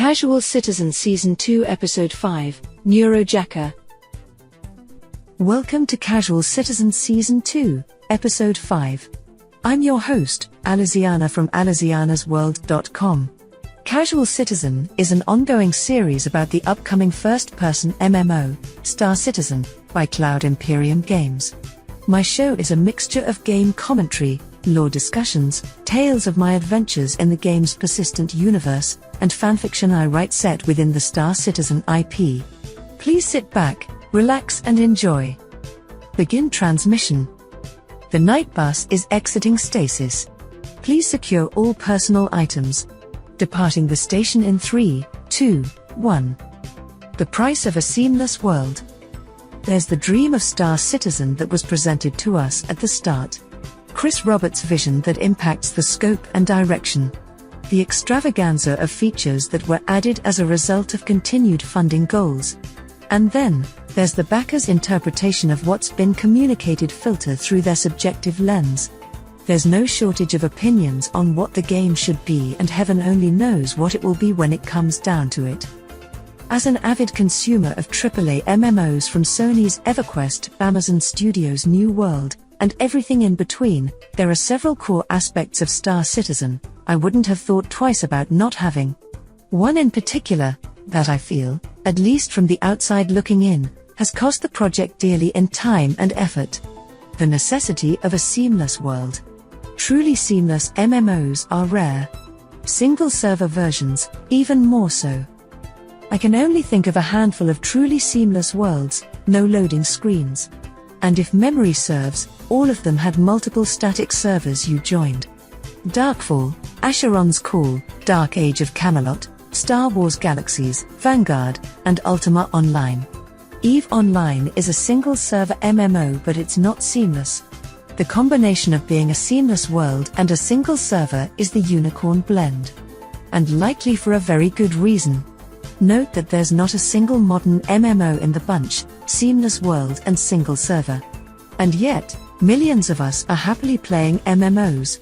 Casual Citizen Season 2 Episode 5, Neurojacker. Welcome to Casual Citizen Season 2, Episode 5. I'm your host, Aliziana from alizianasworld.com. Casual Citizen is an ongoing series about the upcoming first-person MMO, Star Citizen, by Cloud Imperium Games. My show is a mixture of game commentary, lore discussions, tales of my adventures in the game's persistent universe, and fanfiction I write set within the Star Citizen IP. Please sit back, relax and enjoy. Begin transmission. The night bus is exiting stasis. Please secure all personal items. Departing the station in 3, 2, 1. The price of a seamless world. There's the dream of Star Citizen that was presented to us at the start. Chris Roberts' vision that impacts the scope and direction. The extravaganza of features that were added as a result of continued funding goals. And then, there's the backers' interpretation of what's been communicated filtered through their subjective lens. There's no shortage of opinions on what the game should be, and heaven only knows what it will be when it comes down to it. As an avid consumer of AAA MMOs from Sony's EverQuest, Amazon Studios' New World, and everything in between, there are several core aspects of Star Citizen I wouldn't have thought twice about not having. One in particular, that I feel, at least from the outside looking in, has cost the project dearly in time and effort. The necessity of a seamless world. Truly seamless MMOs are rare. Single-server versions, even more so. I can only think of a handful of truly seamless worlds, no loading screens. And if memory serves, all of them had multiple static servers you joined. Darkfall, Acheron's Call, Dark Age of Camelot, Star Wars Galaxies, Vanguard, and Ultima Online. EVE Online is a single-server MMO, but it's not seamless. The combination of being a seamless world and a single server is the unicorn blend. And likely for a very good reason. Note that there's not a single modern MMO in the bunch, seamless world and single server. And yet, millions of us are happily playing MMOs.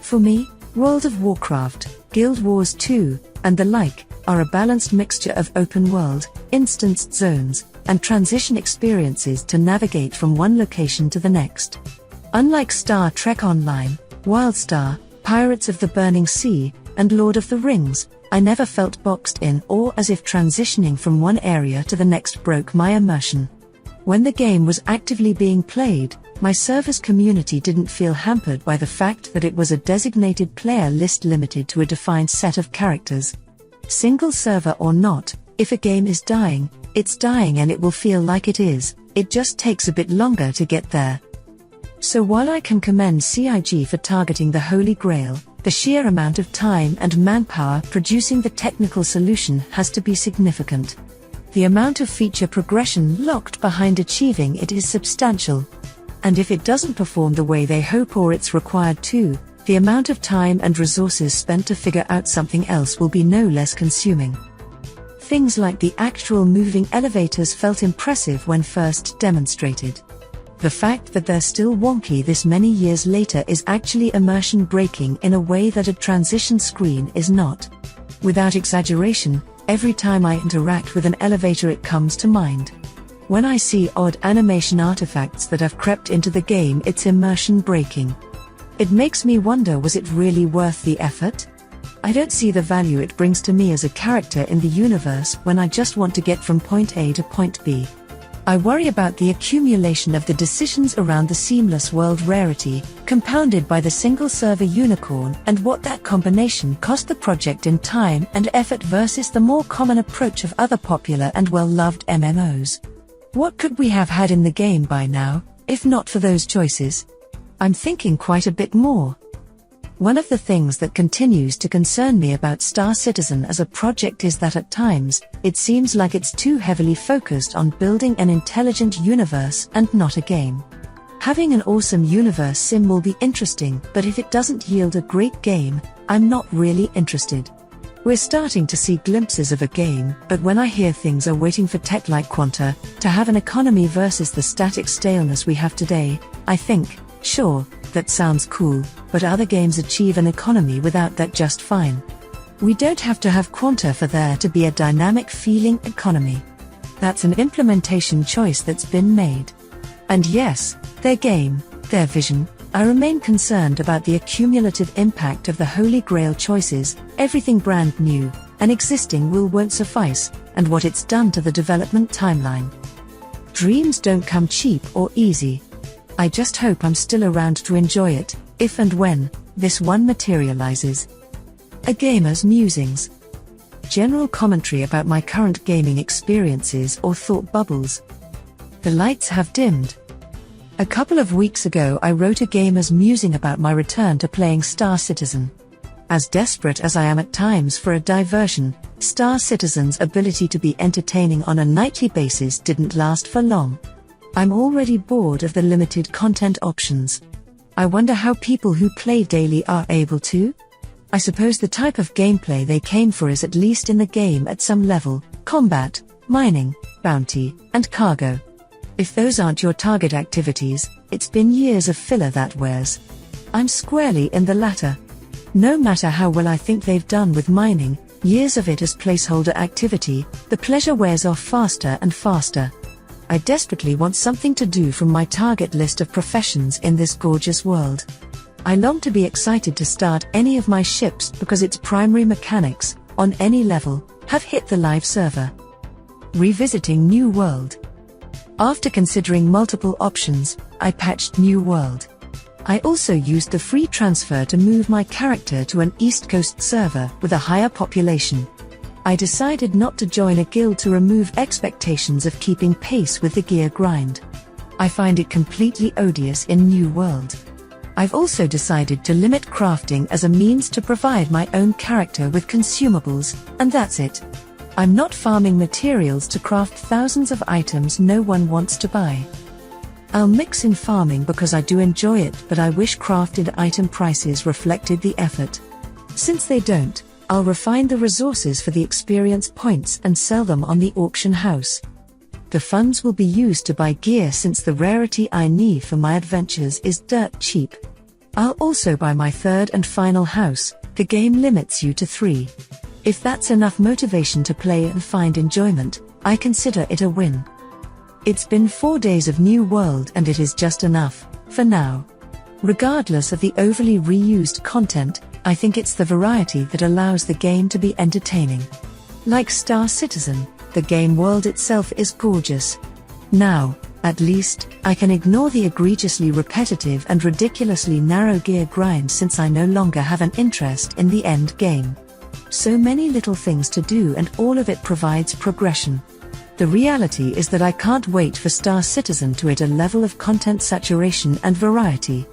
For me, World of Warcraft, Guild Wars 2, and the like, are a balanced mixture of open world, instanced zones, and transition experiences to navigate from one location to the next. Unlike Star Trek Online, WildStar, Pirates of the Burning Sea, and Lord of the Rings, I never felt boxed in or as if transitioning from one area to the next broke my immersion. When the game was actively being played, my server's community didn't feel hampered by the fact that it was a designated player list limited to a defined set of characters. Single server or not, if a game is dying, it's dying and it will feel like it is, it just takes a bit longer to get there. So while I can commend CIG for targeting the Holy Grail, the sheer amount of time and manpower producing the technical solution has to be significant. The amount of feature progression locked behind achieving it is substantial. And if it doesn't perform the way they hope or it's required to, the amount of time and resources spent to figure out something else will be no less consuming. Things like the actual moving elevators felt impressive when first demonstrated. The fact that they're still wonky this many years later is actually immersion breaking in a way that a transition screen is not. Without exaggeration, every time I interact with an elevator it comes to mind. When I see odd animation artifacts that have crept into the game, it's immersion breaking. It makes me wonder, was it really worth the effort? I don't see the value it brings to me as a character in the universe when I just want to get from point A to point B. I worry about the accumulation of the decisions around the seamless world rarity, compounded by the single-server unicorn, and what that combination cost the project in time and effort versus the more common approach of other popular and well-loved MMOs. What could we have had in the game by now, if not for those choices? I'm thinking quite a bit more. One of the things that continues to concern me about Star Citizen as a project is that at times, it seems like it's too heavily focused on building an intelligent universe and not a game. Having an awesome universe sim will be interesting, but if it doesn't yield a great game, I'm not really interested. We're starting to see glimpses of a game, but when I hear things are waiting for tech like Quanta to have an economy versus the static staleness we have today, I think, sure, that sounds cool, but other games achieve an economy without that just fine. We don't have to have quanta for there to be a dynamic feeling economy. That's an implementation choice that's been made. And yes, their game, their vision, I remain concerned about the accumulative impact of the holy grail choices, everything brand new, and existing won't suffice, and what it's done to the development timeline. Dreams don't come cheap or easy. I just hope I'm still around to enjoy it, if and when this one materializes. A gamer's musings. General commentary about my current gaming experiences or thought bubbles. The lights have dimmed. A couple of weeks ago I wrote a gamer's musing about my return to playing Star Citizen. As desperate as I am at times for a diversion, Star Citizen's ability to be entertaining on a nightly basis didn't last for long. I'm already bored of the limited content options. I wonder how people who play daily are able to? I suppose the type of gameplay they came for is at least in the game at some level: combat, mining, bounty, and cargo. If those aren't your target activities, it's been years of filler that wears. I'm squarely in the latter. No matter how well I think they've done with mining, years of it as placeholder activity, the pleasure wears off faster and faster. I desperately want something to do from my target list of professions in this gorgeous world. I long to be excited to start any of my ships because its primary mechanics, on any level, have hit the live server. Revisiting New World. After considering multiple options, I patched New World. I also used the free transfer to move my character to an East Coast server with a higher population. I decided not to join a guild to remove expectations of keeping pace with the gear grind. I find it completely odious in New World. I've also decided to limit crafting as a means to provide my own character with consumables, and that's it. I'm not farming materials to craft thousands of items no one wants to buy. I'll mix in farming because I do enjoy it, but I wish crafted item prices reflected the effort. Since they don't, I'll refine the resources for the experience points and sell them on the auction house. The funds will be used to buy gear since the rarity I need for my adventures is dirt cheap. I'll also buy my third and final house. The game limits you to 3. If that's enough motivation to play and find enjoyment, I consider it a win. It's been 4 days of New World and it is just enough, for now. Regardless of the overly reused content, I think it's the variety that allows the game to be entertaining. Like Star Citizen, the game world itself is gorgeous. Now, at least, I can ignore the egregiously repetitive and ridiculously narrow gear grind since I no longer have an interest in the end game. So many little things to do and all of it provides progression. The reality is that I can't wait for Star Citizen to hit a level of content saturation and variety.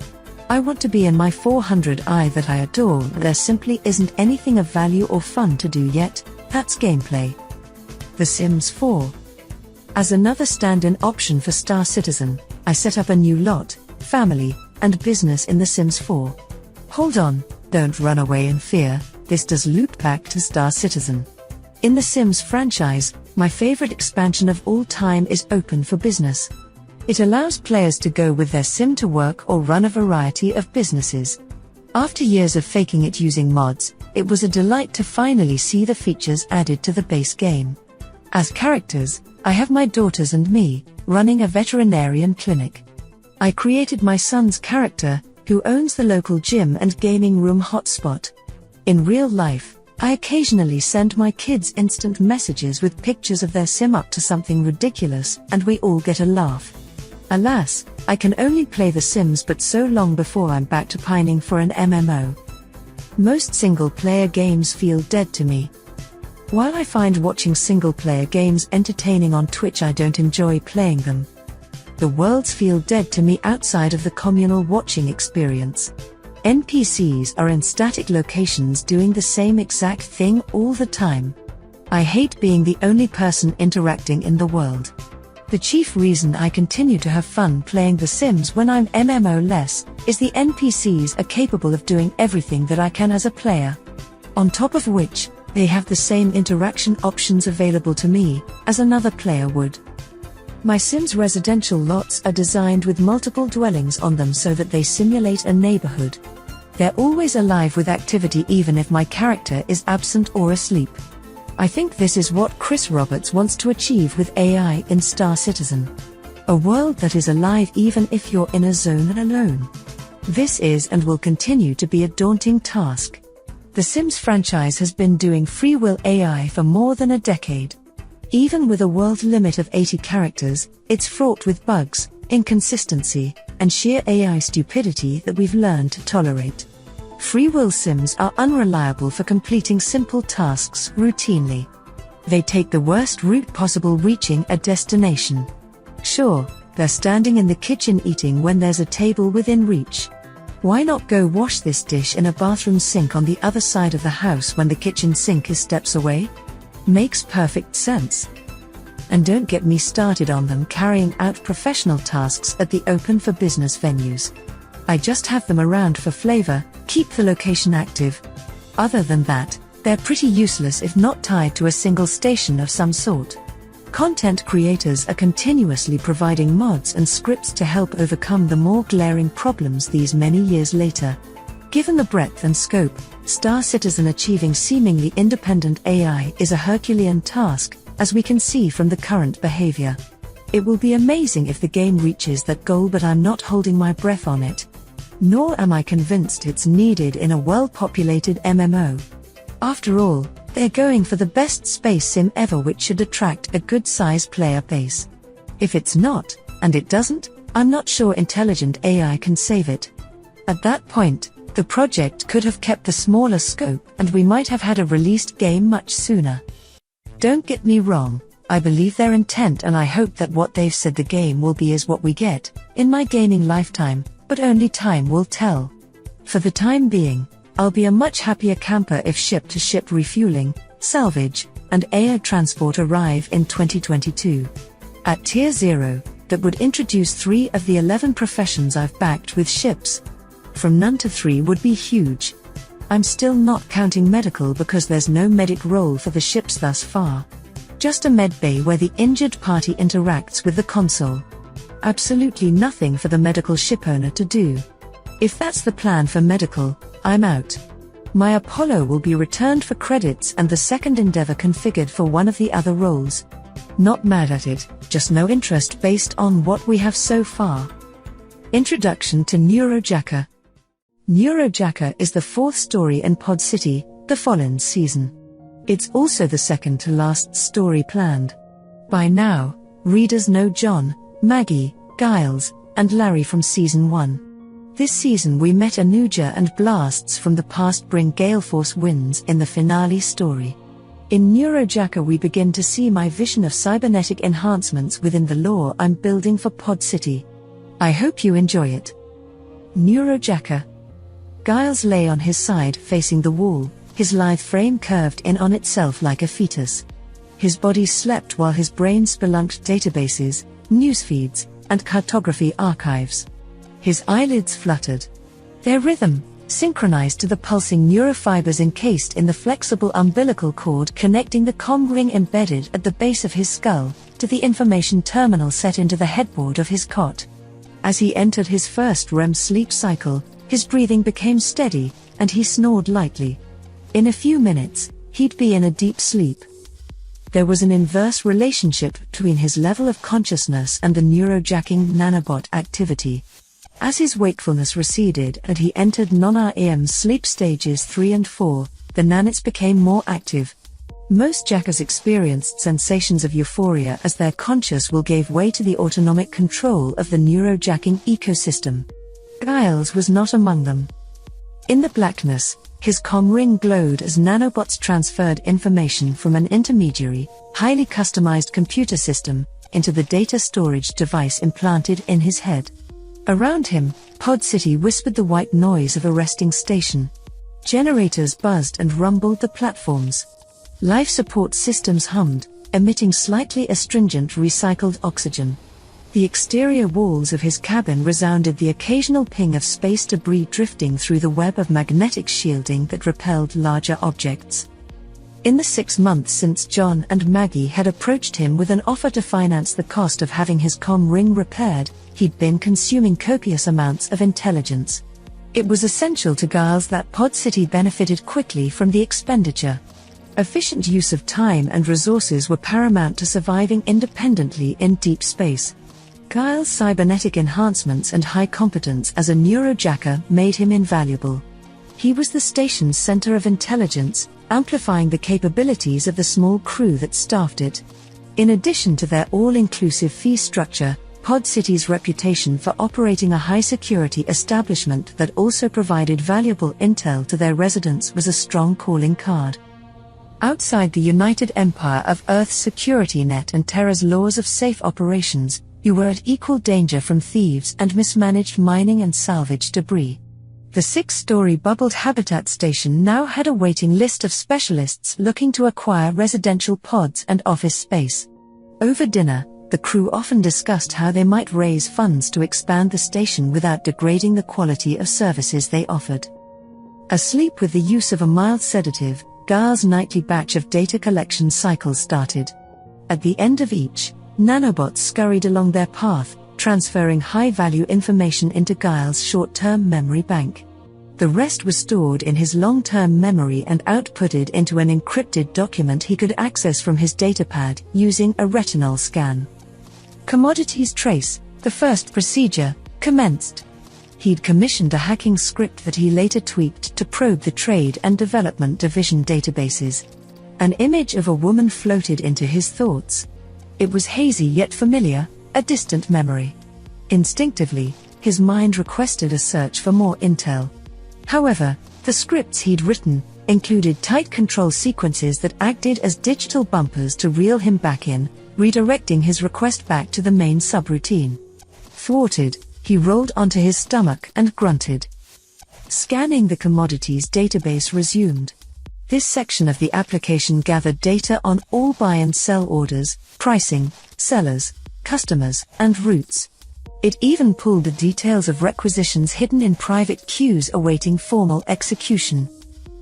I want to be in my 400i that I adore, but there simply isn't anything of value or fun to do yet. That's gameplay. The Sims 4. As another stand-in option for Star Citizen, I set up a new lot, family, and business in The Sims 4. Hold on, don't run away in fear, this does loop back to Star Citizen. In the Sims franchise, my favorite expansion of all time is Open for Business. It allows players to go with their sim to work or run a variety of businesses. After years of faking it using mods, it was a delight to finally see the features added to the base game. As characters, I have my daughters and me, running a veterinarian clinic. I created my son's character, who owns the local gym and gaming room hotspot. In real life, I occasionally send my kids instant messages with pictures of their sim up to something ridiculous, and we all get a laugh. Alas, I can only play The Sims but so long before I'm back to pining for an MMO. Most single-player games feel dead to me. While I find watching single-player games entertaining on Twitch, I don't enjoy playing them. The worlds feel dead to me outside of the communal watching experience. NPCs are in static locations doing the same exact thing all the time. I hate being the only person interacting in the world. The chief reason I continue to have fun playing The Sims when I'm MMO-less is the NPCs are capable of doing everything that I can as a player. On top of which, they have the same interaction options available to me as another player would. My Sims residential lots are designed with multiple dwellings on them so that they simulate a neighborhood. They're always alive with activity even if my character is absent or asleep. I think this is what Chris Roberts wants to achieve with AI in Star Citizen. A world that is alive even if you're in a zone alone. This is and will continue to be a daunting task. The Sims franchise has been doing free will AI for more than a decade. Even with a world limit of 80 characters, it's fraught with bugs, inconsistency, and sheer AI stupidity that we've learned to tolerate. Free will Sims are unreliable for completing simple tasks routinely. They take the worst route possible reaching a destination. Sure, they're standing in the kitchen eating when there's a table within reach. Why not go wash this dish in a bathroom sink on the other side of the house when the kitchen sink is steps away? Makes perfect sense. And don't get me started on them carrying out professional tasks at the open for business venues. I just have them around for flavor, keep the location active. Other than that, they're pretty useless if not tied to a single station of some sort. Content creators are continuously providing mods and scripts to help overcome the more glaring problems these many years later. Given the breadth and scope, Star Citizen achieving seemingly independent AI is a Herculean task, as we can see from the current behavior. It will be amazing if the game reaches that goal, but I'm not holding my breath on it. Nor am I convinced it's needed in a well-populated MMO. After all, they're going for the best space sim ever, which should attract a good-sized player base. If it's not, and it doesn't, I'm not sure intelligent AI can save it. At that point, the project could have kept the smaller scope and we might have had a released game much sooner. Don't get me wrong, I believe their intent and I hope that what they've said the game will be is what we get, in my gaming lifetime, but only time will tell. For the time being, I'll be a much happier camper if ship-to-ship refueling, salvage, and air transport arrive in 2022. At Tier 0, that would introduce 3 of the 11 professions I've backed with ships. From none to 3 would be huge. I'm still not counting medical because there's no medic role for the ships thus far. Just a med bay where the injured party interacts with the console. Absolutely nothing for the medical shipowner to do. If that's the plan for medical, I'm out. My Apollo will be returned for credits and the second Endeavor configured for one of the other roles. Not mad at it, just no interest based on what we have so far. Introduction to Neurojacker. Neurojacker is the 4th story in Pod City, the Fallen season. It's also the second to last story planned. By now, readers know John, Maggie, Giles, and Larry from Season 1. This season we met Anuja and blasts from the past bring gale force winds in the finale story. In Neurojacker we begin to see my vision of cybernetic enhancements within the lore I'm building for Pod City. I hope you enjoy it. Neurojacker. Giles lay on his side facing the wall, his lithe frame curved in on itself like a fetus. His body slept while his brain spelunked databases, newsfeeds, and cartography archives. His eyelids fluttered. Their rhythm, synchronized to the pulsing neurofibers encased in the flexible umbilical cord connecting the comm ring embedded at the base of his skull, to the information terminal set into the headboard of his cot. As he entered his first REM sleep cycle, his breathing became steady, and he snored lightly. In a few minutes, he'd be in a deep sleep. There was an inverse relationship between his level of consciousness and the neurojacking nanobot activity. As his wakefulness receded and he entered non-REM sleep stages 3 and 4, the nanits became more active. Most jackers experienced sensations of euphoria as their conscious will gave way to the autonomic control of the neurojacking ecosystem. Giles was not among them. In the blackness, his comm ring glowed as nanobots transferred information from an intermediary, highly customized computer system, into the data storage device implanted in his head. Around him, Pod City whispered the white noise of a resting station. Generators buzzed and rumbled the platforms. Life support systems hummed, emitting slightly astringent recycled oxygen. The exterior walls of his cabin resounded the occasional ping of space debris drifting through the web of magnetic shielding that repelled larger objects. In the 6 months since John and Maggie had approached him with an offer to finance the cost of having his comm ring repaired, he'd been consuming copious amounts of intelligence. It was essential to Giles that Pod City benefited quickly from the expenditure. Efficient use of time and resources were paramount to surviving independently in deep space. Giles' cybernetic enhancements and high competence as a neurojacker made him invaluable. He was the station's center of intelligence, amplifying the capabilities of the small crew that staffed it. In addition to their all-inclusive fee structure, Pod City's reputation for operating a high-security establishment that also provided valuable intel to their residents was a strong calling card. Outside the United Empire of Earth's security net and Terra's laws of safe operations, you were at equal danger from thieves and mismanaged mining and salvage debris. The 6-story bubbled habitat station now had a waiting list of specialists looking to acquire residential pods and office space. Over dinner, the crew often discussed how they might raise funds to expand the station without degrading the quality of services they offered. Asleep with the use of a mild sedative, Giles' nightly batch of data collection cycles started. At the end of each, nanobots scurried along their path, transferring high-value information into Giles' short-term memory bank. The rest was stored in his long-term memory and outputted into an encrypted document he could access from his datapad using a retinal scan. Commodities trace, the first procedure, commenced. He'd commissioned a hacking script that he later tweaked to probe the Trade and Development Division databases. An image of a woman floated into his thoughts. It was hazy yet familiar, a distant memory. Instinctively, his mind requested a search for more intel. However, the scripts he'd written included tight control sequences that acted as digital bumpers to reel him back in, redirecting his request back to the main subroutine. Thwarted, he rolled onto his stomach and grunted. Scanning the commodities database resumed. This section of the application gathered data on all buy and sell orders, pricing, sellers, customers, and routes. It even pulled the details of requisitions hidden in private queues awaiting formal execution.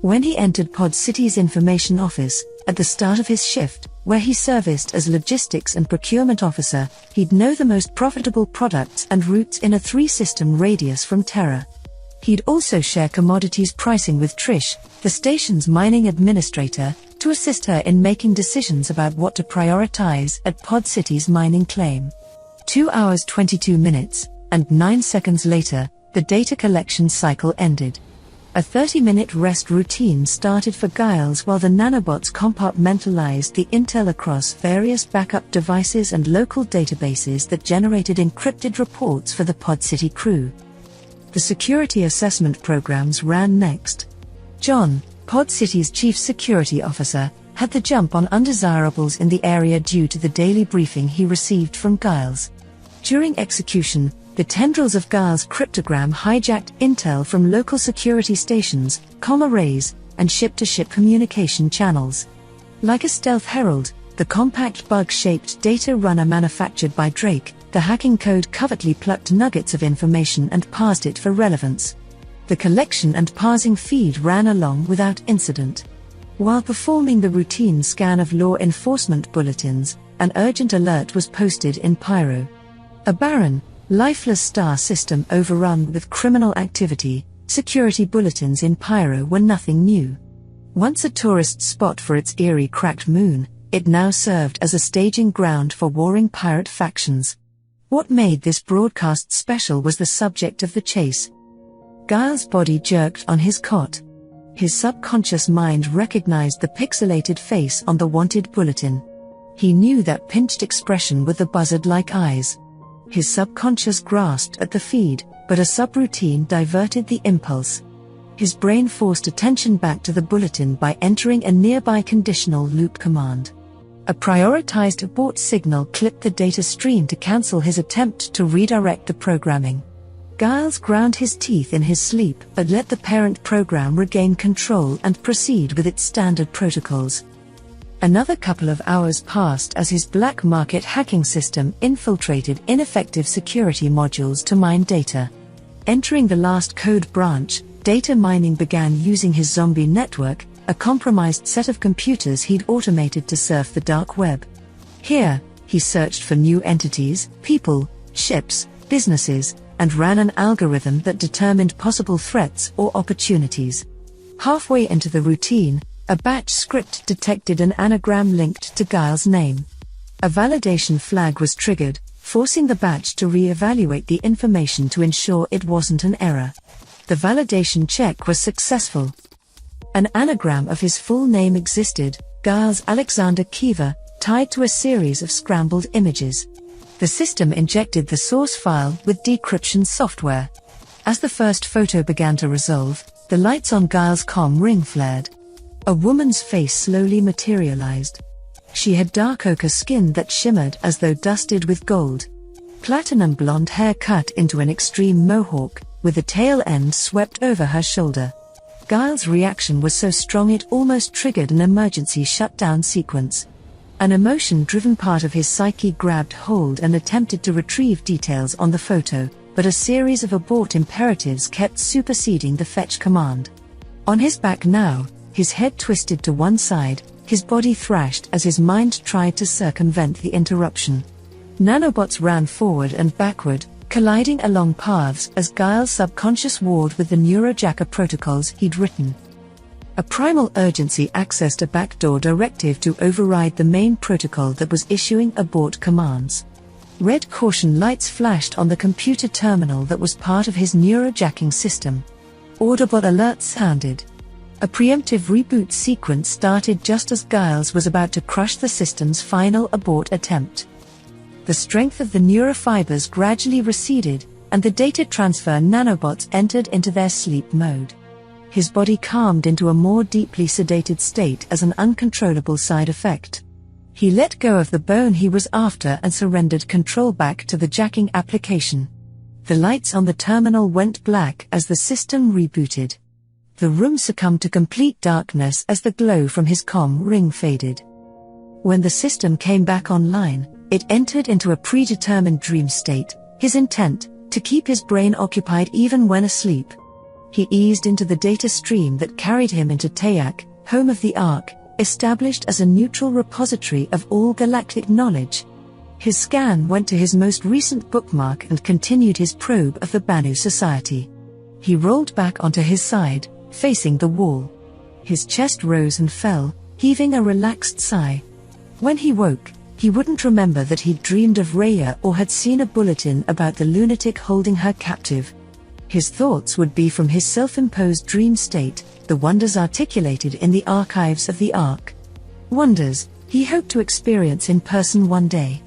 When he entered Pod City's information office, at the start of his shift, where he serviced as logistics and procurement officer, he'd know the most profitable products and routes in a 3-system radius from Terra. He'd also share commodities pricing with Trish, the station's mining administrator, to assist her in making decisions about what to prioritize at Pod City's mining claim. 2 hours 22 minutes, and 9 seconds later, the data collection cycle ended. A 30-minute rest routine started for Giles while the nanobots compartmentalized the intel across various backup devices and local databases that generated encrypted reports for the Pod City crew. The security assessment programs ran next. John, Pod City's chief security officer, had the jump on undesirables in the area due to the daily briefing he received from Giles. During execution, the tendrils of Giles' cryptogram hijacked intel from local security stations, comm arrays, and ship-to-ship communication channels. Like a stealth herald, the compact bug-shaped data runner manufactured by Drake, the hacking code covertly plucked nuggets of information and parsed it for relevance. The collection and parsing feed ran along without incident. While performing the routine scan of law enforcement bulletins, an urgent alert was posted in Pyro. A barren, lifeless star system overrun with criminal activity, security bulletins in Pyro were nothing new. Once a tourist spot for its eerie cracked moon, it now served as a staging ground for warring pirate factions. What made this broadcast special was the subject of the chase. Giles' body jerked on his cot. His subconscious mind recognized the pixelated face on the wanted bulletin. He knew that pinched expression with the buzzard-like eyes. His subconscious grasped at the feed, but a subroutine diverted the impulse. His brain forced attention back to the bulletin by entering a nearby conditional loop command. A prioritized abort signal clipped the data stream to cancel his attempt to redirect the programming. Giles ground his teeth in his sleep but let the parent program regain control and proceed with its standard protocols. Another couple of hours passed as his black market hacking system infiltrated ineffective security modules to mine data. Entering the last code branch, data mining began using his zombie network, a compromised set of computers he'd automated to surf the dark web. Here, he searched for new entities, people, ships, businesses, and ran an algorithm that determined possible threats or opportunities. Halfway into the routine, a batch script detected an anagram linked to Giles' name. A validation flag was triggered, forcing the batch to re-evaluate the information to ensure it wasn't an error. The validation check was successful. An anagram of his full name existed, Giles Alexander Kiever, tied to a series of scrambled images. The system injected the source file with decryption software. As the first photo began to resolve, the lights on Giles' comm ring flared. A woman's face slowly materialized. She had dark ochre skin that shimmered as though dusted with gold. Platinum blonde hair cut into an extreme mohawk, with the tail end swept over her shoulder. Giles' reaction was so strong it almost triggered an emergency shutdown sequence. An emotion-driven part of his psyche grabbed hold and attempted to retrieve details on the photo, but a series of abort imperatives kept superseding the fetch command. On his back now, his head twisted to one side, his body thrashed as his mind tried to circumvent the interruption. Nanobots ran forward and backward, colliding along paths as Giles' subconscious warred with the Neurojacker protocols he'd written. A primal urgency accessed a backdoor directive to override the main protocol that was issuing abort commands. Red caution lights flashed on the computer terminal that was part of his neurojacking system. Audible alerts sounded. A preemptive reboot sequence started just as Giles was about to crush the system's final abort attempt. The strength of the neurofibers gradually receded, and the data transfer nanobots entered into their sleep mode. His body calmed into a more deeply sedated state as an uncontrollable side effect. He let go of the bone he was after and surrendered control back to the jacking application. The lights on the terminal went black as the system rebooted. The room succumbed to complete darkness as the glow from his comm ring faded. When the system came back online, it entered into a predetermined dream state, his intent, to keep his brain occupied even when asleep. He eased into the data stream that carried him into Tayak, home of the Ark, established as a neutral repository of all galactic knowledge. His scan went to his most recent bookmark and continued his probe of the Banu Society. He rolled back onto his side, facing the wall. His chest rose and fell, heaving a relaxed sigh. When he woke, he wouldn't remember that he'd dreamed of Raya or had seen a bulletin about the lunatic holding her captive. His thoughts would be from his self-imposed dream state, the wonders articulated in the archives of the Ark. Wonders he hoped to experience in person one day.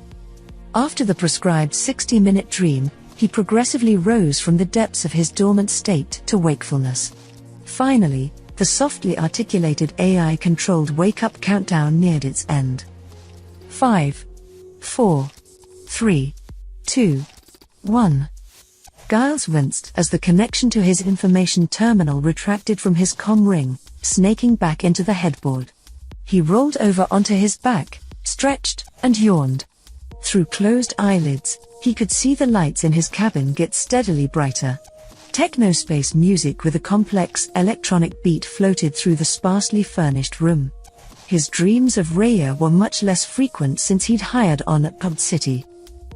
After the prescribed 60-minute dream, he progressively rose from the depths of his dormant state to wakefulness. Finally, the softly articulated AI-controlled wake-up countdown neared its end. 5, 4, 3, 2, 1. Giles winced as the connection to his information terminal retracted from his comm ring, snaking back into the headboard. He rolled over onto his back, stretched, and yawned. Through closed eyelids, he could see the lights in his cabin get steadily brighter. Technospace music with a complex electronic beat floated through the sparsely furnished room. His dreams of Raya were much less frequent since he'd hired on at Pub City.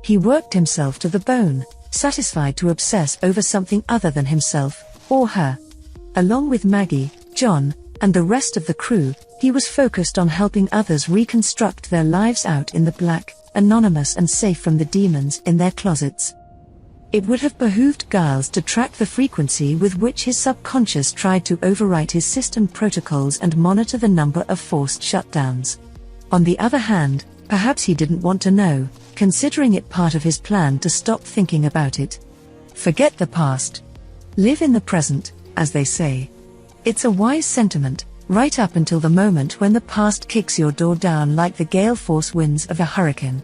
He worked himself to the bone, satisfied to obsess over something other than himself, or her. Along with Maggie, John, and the rest of the crew, he was focused on helping others reconstruct their lives out in the black, anonymous and safe from the demons in their closets. It would have behooved Giles to track the frequency with which his subconscious tried to overwrite his system protocols and monitor the number of forced shutdowns. On the other hand, perhaps he didn't want to know, considering it part of his plan to stop thinking about it. Forget the past. Live in the present, as they say. It's a wise sentiment, right up until the moment when the past kicks your door down like the gale force winds of a hurricane.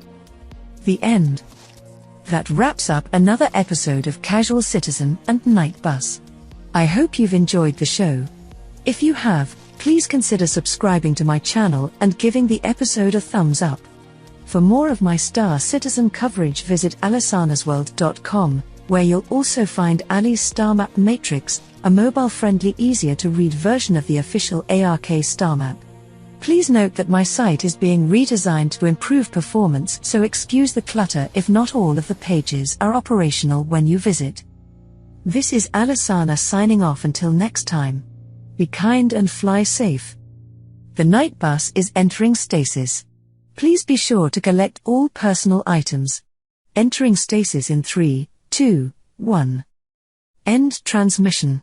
The end. That wraps up another episode of Casual Citizen and Night Bus. I hope you've enjoyed the show. If you have, please consider subscribing to my channel and giving the episode a thumbs up. For more of my Star Citizen coverage, visit alisanasworld.com, where you'll also find Ali's Star Map Matrix, a mobile-friendly, easier-to-read version of the official ARK Star Map. Please note that my site is being redesigned to improve performance, so excuse the clutter if not all of the pages are operational when you visit. This is Alisana signing off until next time. Be kind and fly safe. The night bus is entering stasis. Please be sure to collect all personal items. Entering stasis in 3, 2, 1. End transmission.